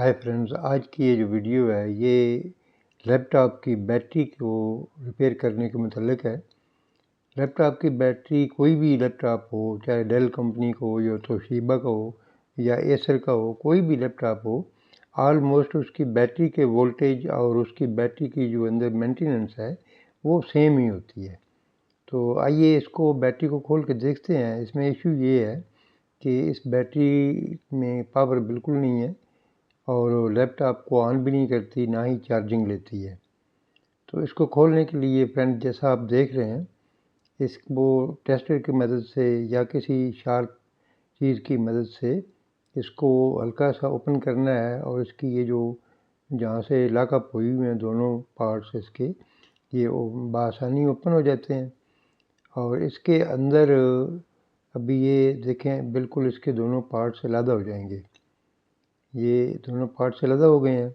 Hi friends, आज की ये जो वीडियो है ये लैपटॉप की बैटरी को रिपेयर करने के मुतल्लिक है। लैपटॉप की बैटरी, कोई भी लैपटॉप हो, चाहे डेल कंपनी का हो या तोशिबा का हो या एसर का हो, कोई भी लैपटॉप हो, ऑलमोस्ट उसकी बैटरी के वोल्टेज और उसकी बैटरी की जो अंदर मेंटेनेंस है वो सेम ही होती है। तो आइए इसको बैटरी को खोल के देखते हैं। इसमें इशू ये है कि इस बैटरी में पावर बिल्कुल नहीं है और लैपटॉप को ऑन भी नहीं करती, ना ही चार्जिंग लेती है। तो इसको खोलने के लिए फ्रेंड, जैसा आप देख रहे हैं, इसको टेस्टर की मदद से या किसी शार्प चीज़ की मदद से इसको हल्का सा ओपन करना है और इसकी ये जो जहाँ से लॉकअप हुई हुए हैं दोनों पार्ट्स इसके, ये बआसानी ओपन हो जाते हैं। और इसके अंदर अभी ये देखें, बिल्कुल इसके दोनों पार्ट्स अलग हो जाएंगे। ये दोनों पार्ट्स अलग हो गए हैं।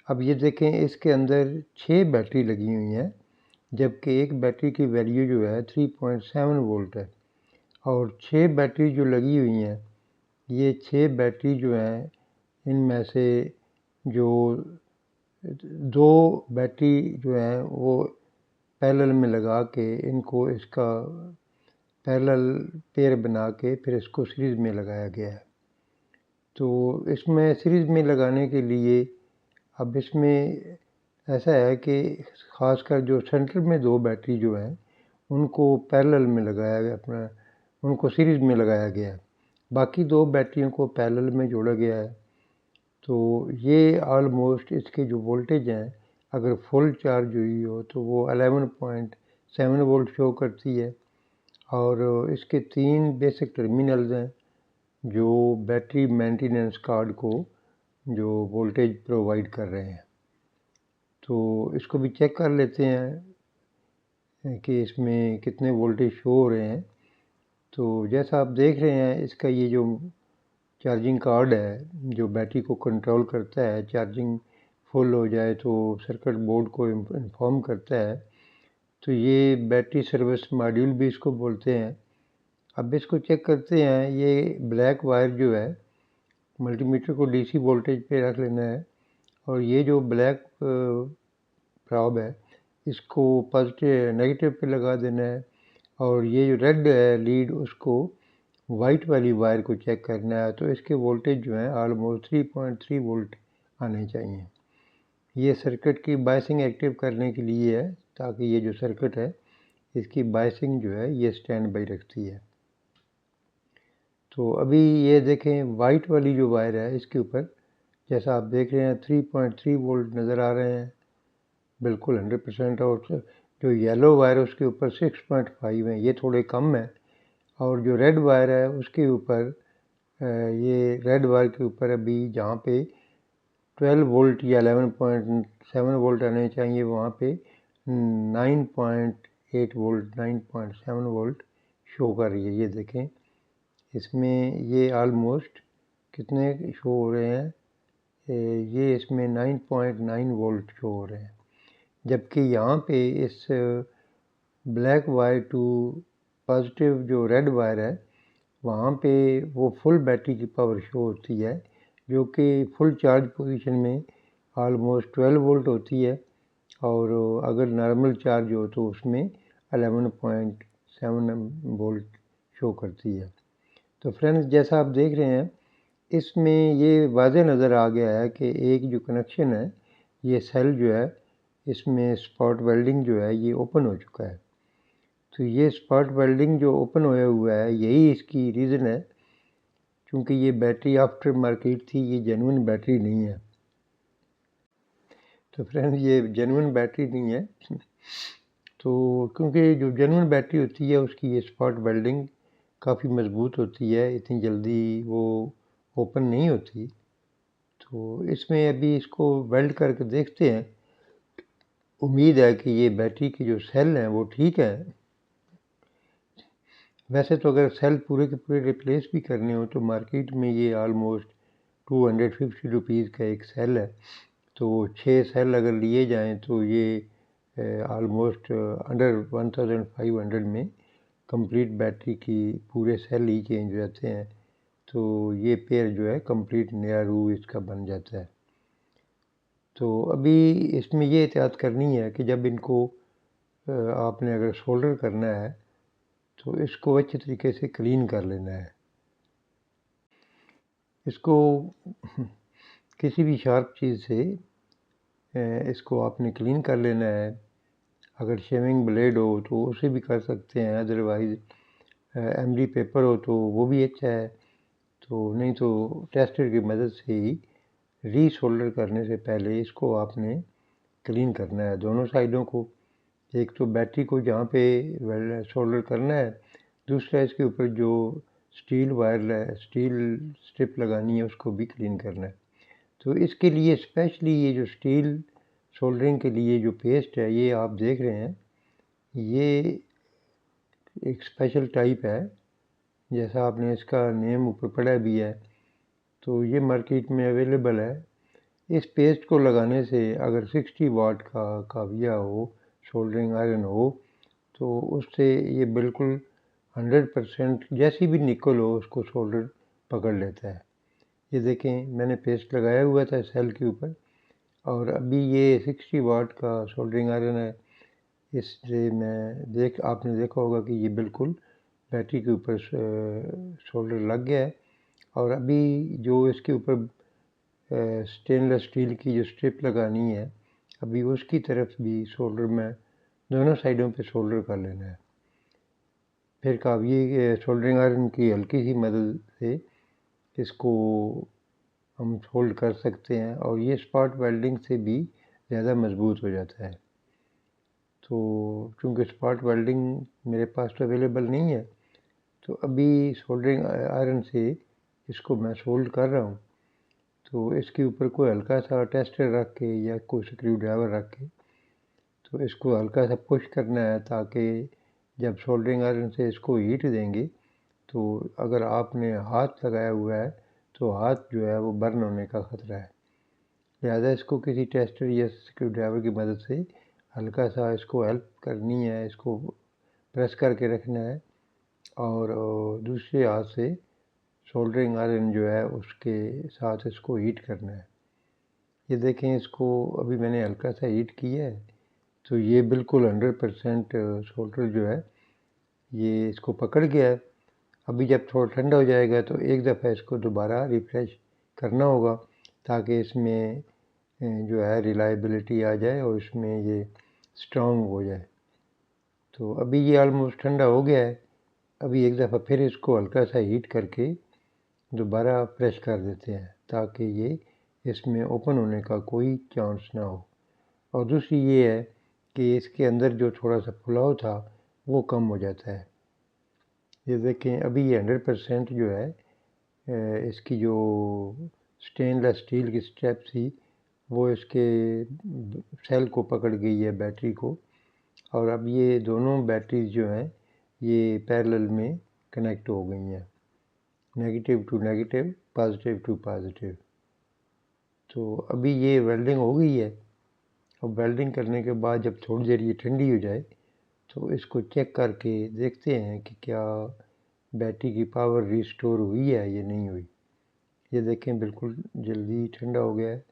अब ये देखें, इसके अंदर 6 बैटरी लगी हुई हैं, जबकि एक बैटरी की वैल्यू जो है 3.7 वोल्ट है। और 6 बैटरी जो लगी हुई हैं, ये 6 बैटरी जो हैं, इनमें से जो 2 बैटरी जो हैं वो पैरेलल में लगा के इनको इसका पैरेलल पेयर बना के फिर इसको सीरीज़ में लगाया गया है। तो इसमें सीरीज़ में लगाने के लिए अब इसमें ऐसा है कि ख़ासकर जो सेंटर में 2 बैटरी जो हैं उनको पैरेलल में लगाया गया, उनको सीरीज़ में लगाया गया है। बाकी 2 बैटरियों को पैरेलल में जोड़ा गया है। तो ये ऑलमोस्ट इसके जो वोल्टेज हैं, अगर फुल चार्ज हुई हो तो वो 11.7 वोल्ट शो करती है। और इसके 3 बेसिक टर्मिनल्स हैं जो बैटरी मेंटेनेंस कार्ड को जो वोल्टेज प्रोवाइड कर रहे हैं। तो इसको भी चेक कर लेते हैं कि इसमें कितने वोल्टेज शो हो रहे हैं। तो जैसा आप देख रहे हैं, इसका ये जो चार्जिंग कार्ड है जो बैटरी को कंट्रोल करता है, चार्जिंग फुल हो जाए तो सर्किट बोर्ड को इन्फॉर्म करता है। तो ये बैटरी सर्विस मॉड्यूल भी इसको बोलते हैं। अब इसको चेक करते हैं। ये ब्लैक वायर जो है, मल्टीमीटर को डीसी वोल्टेज पे रख लेना है और ये जो ब्लैक प्रॉब है इसको पॉजिटिव नेगेटिव पे लगा देना है। और ये जो रेड है लीड, उसको वाइट वाली वायर को चेक करना है। तो इसके वोल्टेज जो है ऑलमोस्ट 3.3 वोल्ट आने चाहिए। ये सर्किट की बायसिंग एक्टिव करने के लिए है, ताकि ये जो सर्किट है इसकी बायसिंग जो है ये स्टैंड बाई रखती है। तो अभी ये देखें, वाइट वाली जो वायर है इसके ऊपर जैसा आप देख रहे हैं 3.3 वोल्ट नज़र आ रहे हैं बिल्कुल 100%। और जो येलो वायर है उसके ऊपर 6.5 है, ये थोड़े कम है। और जो रेड वायर है उसके ऊपर, ये रेड वायर के ऊपर अभी जहाँ पे 12 वोल्ट या 11.7 वोल्ट आने चाहिए, वहाँ पे 9.8 वोल्ट 9.7 वोल्ट शो कर रही है। ये देखें, इसमें ये ऑलमोस्ट कितने शो हो रहे हैं, ये इसमें 9.9 वोल्ट शो हो रहे हैं। जबकि यहाँ पे इस ब्लैक वायर टू पॉजिटिव जो रेड वायर है, वहाँ पे वो फुल बैटरी की पावर शो होती है, जो कि फुल चार्ज पोजीशन में ऑलमोस्ट 12 वोल्ट होती है। और अगर नॉर्मल चार्ज हो तो उसमें 11.7 वोल्ट शो करती है। तो फ्रेंड्स, जैसा आप देख रहे हैं, इसमें ये वाज़ेह नज़र आ गया है कि एक जो कनेक्शन है, ये सेल जो है, इसमें स्पॉट वेल्डिंग जो है ये ओपन हो चुका है। तो ये स्पॉट वेल्डिंग जो ओपन होया हुआ है, यही इसकी रीज़न है, क्योंकि ये बैटरी आफ्टर मार्केट थी, ये जेन्युइन बैटरी नहीं है। तो फ्रेंड्स, ये जेन्युइन बैटरी नहीं है। तो क्योंकि जो जेन्युइन बैटरी होती है उसकी ये स्पॉट वेल्डिंग काफ़ी मज़बूत होती है, इतनी जल्दी वो ओपन नहीं होती। तो इसमें अभी इसको वेल्ड करके देखते हैं। उम्मीद है कि ये बैटरी की जो सेल हैं वो ठीक है। वैसे तो अगर सेल पूरे के पूरे रिप्लेस भी करने हो तो मार्केट में ये ऑलमोस्ट 250 रुपीज़ का एक सेल है। तो 6 सेल अगर लिए जाएं तो ये ऑलमोस्ट अंडर 1500 में कंप्लीट बैटरी की पूरे सेल ही चेंज हो जाते हैं। तो ये पेयर जो है कंप्लीट नया रू इसका बन जाता है। तो अभी इसमें ये एहतियात करनी है कि जब इनको आपने अगर सोल्डर करना है तो इसको अच्छे तरीके से क्लीन कर लेना है। इसको किसी भी शार्प चीज़ से इसको आपने क्लीन कर लेना है। अगर शेविंग ब्लेड हो तो उसे भी कर सकते हैं, अदरवाइज़ एमडी पेपर हो तो वो भी अच्छा है। तो नहीं तो टेस्टर की मदद से ही रीसोल्डर करने से पहले इसको आपने क्लीन करना है दोनों साइडों को। एक तो बैटरी को जहाँ पे सोल्डर करना है, दूसरा इसके ऊपर जो स्टील स्ट्रिप लगानी है उसको भी क्लीन करना है। तो इसके लिए स्पेशली ये जो स्टील सोल्डरिंग के लिए जो पेस्ट है ये आप देख रहे हैं, ये एक स्पेशल टाइप है, जैसा आपने इसका नेम ऊपर पढ़ा भी है। तो ये मार्केट में अवेलेबल है। इस पेस्ट को लगाने से अगर 60 वाट का काविया हो, सोल्डरिंग आयरन हो, तो उससे ये बिल्कुल 100% जैसी भी निकल हो उसको सोल्डर पकड़ लेता है। ये देखें, मैंने पेस्ट लगाया हुआ था सेल के ऊपर, और अभी ये 60 वाट का सोल्डरिंग आयरन है। इससे आपने देखा होगा कि ये बिल्कुल बैटरी के ऊपर सोल्डर लग गया है। और अभी जो इसके ऊपर स्टेनलेस स्टील की जो स्ट्रिप लगानी है, अभी उसकी तरफ भी सोल्डर में दोनों साइडों पे सोल्डर कर लेना है। फिर काविये सोल्डरिंग आयरन की हल्की सी मदद से इसको हम सोल्ड कर सकते हैं, और ये स्पॉट वेल्डिंग से भी ज़्यादा मजबूत हो जाता है। तो चूँकि स्पॉट वेल्डिंग मेरे पास तो अवेलेबल नहीं है, तो अभी सोल्डरिंग आयरन से इसको मैं सोल्ड कर रहा हूँ। तो इसके ऊपर कोई हल्का सा टेस्टर रख के या कोई स्क्रू ड्राइवर रख के तो इसको हल्का सा पुश करना है, ताकि जब सोल्डरिंग आयरन से इसको हीट देंगे तो अगर आपने हाथ लगाया हुआ है तो हाथ जो है वो बर्न होने का ख़तरा है। लिहाजा इसको किसी टेस्टर या स्क्रू ड्राइवर की मदद से हल्का सा इसको हेल्प करनी है, इसको प्रेस करके रखना है, और दूसरे हाथ से सोल्डरिंग आयरन जो है उसके साथ इसको हीट करना है। ये देखें, इसको अभी मैंने हल्का सा हीट किया है, तो ये बिल्कुल 100% सोल्डर जो है ये इसको पकड़ गया है। अभी जब थोड़ा ठंडा हो जाएगा तो एक दफ़ा इसको दोबारा रिफ़्रेश करना होगा, ताकि इसमें जो है रिलायबिलिटी आ जाए और इसमें ये स्ट्रॉन्ग हो जाए। तो अभी ये ऑलमोस्ट ठंडा हो गया है। अभी एक दफ़ा फिर इसको हल्का सा हीट करके दोबारा प्रेस कर देते हैं, ताकि ये इसमें ओपन होने का कोई चांस ना हो। और दूसरी ये है कि इसके अंदर जो थोड़ा सा फुलाव था वो कम हो जाता है। ये देखें, अभी ये 100% जो है इसकी जो स्टेनलेस स्टील की स्ट्रैप थी वो इसके सेल को पकड़ गई है, बैटरी को। और अब ये दोनों बैटरीज जो हैं ये पैरेलल में कनेक्ट हो गई हैं, negative to negative, positive to positive. तो अभी ये वेल्डिंग हो गई है। अब वेल्डिंग करने के बाद जब थोड़ी देर ये ठंडी हो जाए तो इसको चेक करके देखते हैं कि क्या बैटरी की पावर रिस्टोर हुई है या नहीं हुई। ये देखें, बिल्कुल जल्दी ठंडा हो गया है।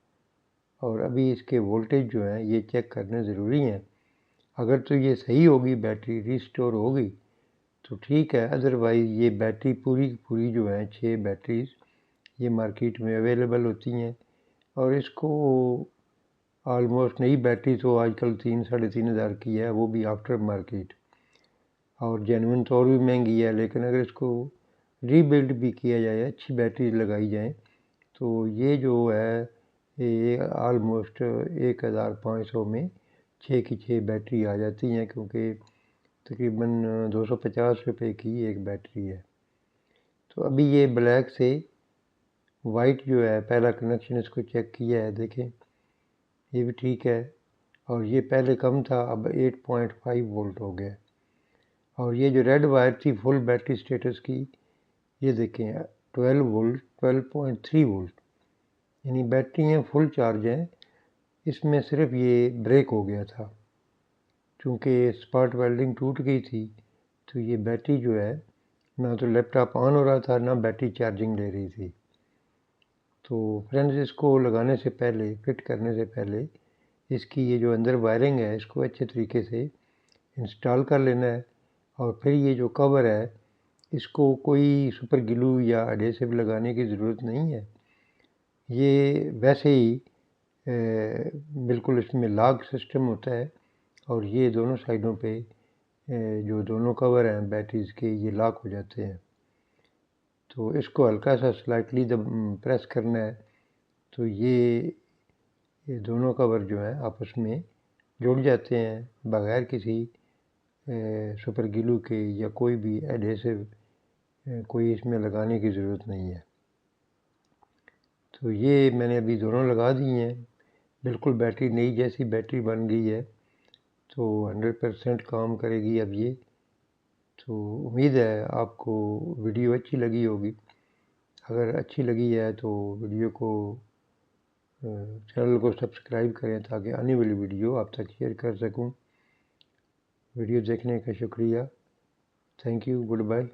और अभी इसके वोल्टेज जो हैं ये चेक करने ज़रूरी हैं। अगर तो ये सही होगी, बैटरी रिस्टोर हो गई तो ठीक है, अदरवाइज़ ये बैटरी पूरी की पूरी जो है 6 बैटरीज ये मार्केट में अवेलेबल होती हैं। और इसको ऑलमोस्ट नई बैटरी तो आजकल 3-3.5 हज़ार की है, वो भी आफ्टर मार्केट, और जेन्युइन तो और भी महंगी है। लेकिन अगर इसको रीबिल्ड भी किया जाए, अच्छी बैटरी लगाई जाए, तो ये जो है ये ऑलमोस्ट 1500 में 6 की 6 बैटरी आ जाती हैं, क्योंकि तकरीबन 250 रुपये की एक बैटरी है। तो अभी ये ब्लैक से वाइट जो है, पहला कनेक्शन इसको चेक किया है, देखें ये भी ठीक है। और ये पहले कम था, अब 8.5 वोल्ट हो गया। और ये जो रेड वायर थी फुल बैटरी स्टेटस की, ये देखें 12 वोल्ट, 12.3 वोल्ट, यानी बैटरियाँ फुल चार्ज हैं। इसमें सिर्फ ये ब्रेक हो गया था, चूँकि स्पॉट वेल्डिंग टूट गई थी, तो ये बैटरी जो है ना तो लैपटॉप ऑन हो रहा था, ना बैटरी चार्जिंग ले रही थी। तो फ्रेंड्स, इसको लगाने से पहले, फिट करने से पहले इसकी ये जो अंदर वायरिंग है इसको अच्छे तरीके से इंस्टॉल कर लेना है। और फिर ये जो कवर है इसको कोई सुपर ग्लू या एडेसिव लगाने की ज़रूरत नहीं है। ये वैसे ही बिल्कुल इसमें लॉक सिस्टम होता है और ये दोनों साइडों पे जो दोनों कवर हैं बैटरीज़ के ये लॉक हो जाते हैं। तो इसको हल्का सा स्लाइटली प्रेस करना है तो ये दोनों कवर जो हैं आपस में जुड़ जाते हैं बगैर किसी सुपर ग्लू के या कोई भी एडेसिव कोई इसमें लगाने की ज़रूरत नहीं है। तो ये मैंने अभी दोनों लगा दी हैं, बिल्कुल बैटरी नई जैसी बैटरी बन गई है। तो 100% काम करेगी अब ये। तो उम्मीद है आपको वीडियो अच्छी लगी होगी। अगर अच्छी लगी है तो वीडियो को चैनल को सब्सक्राइब करें ताकि आने वाली वीडियो आप तक शेयर कर सकूं। वीडियो देखने का शुक्रिया। Thank you. Good bye.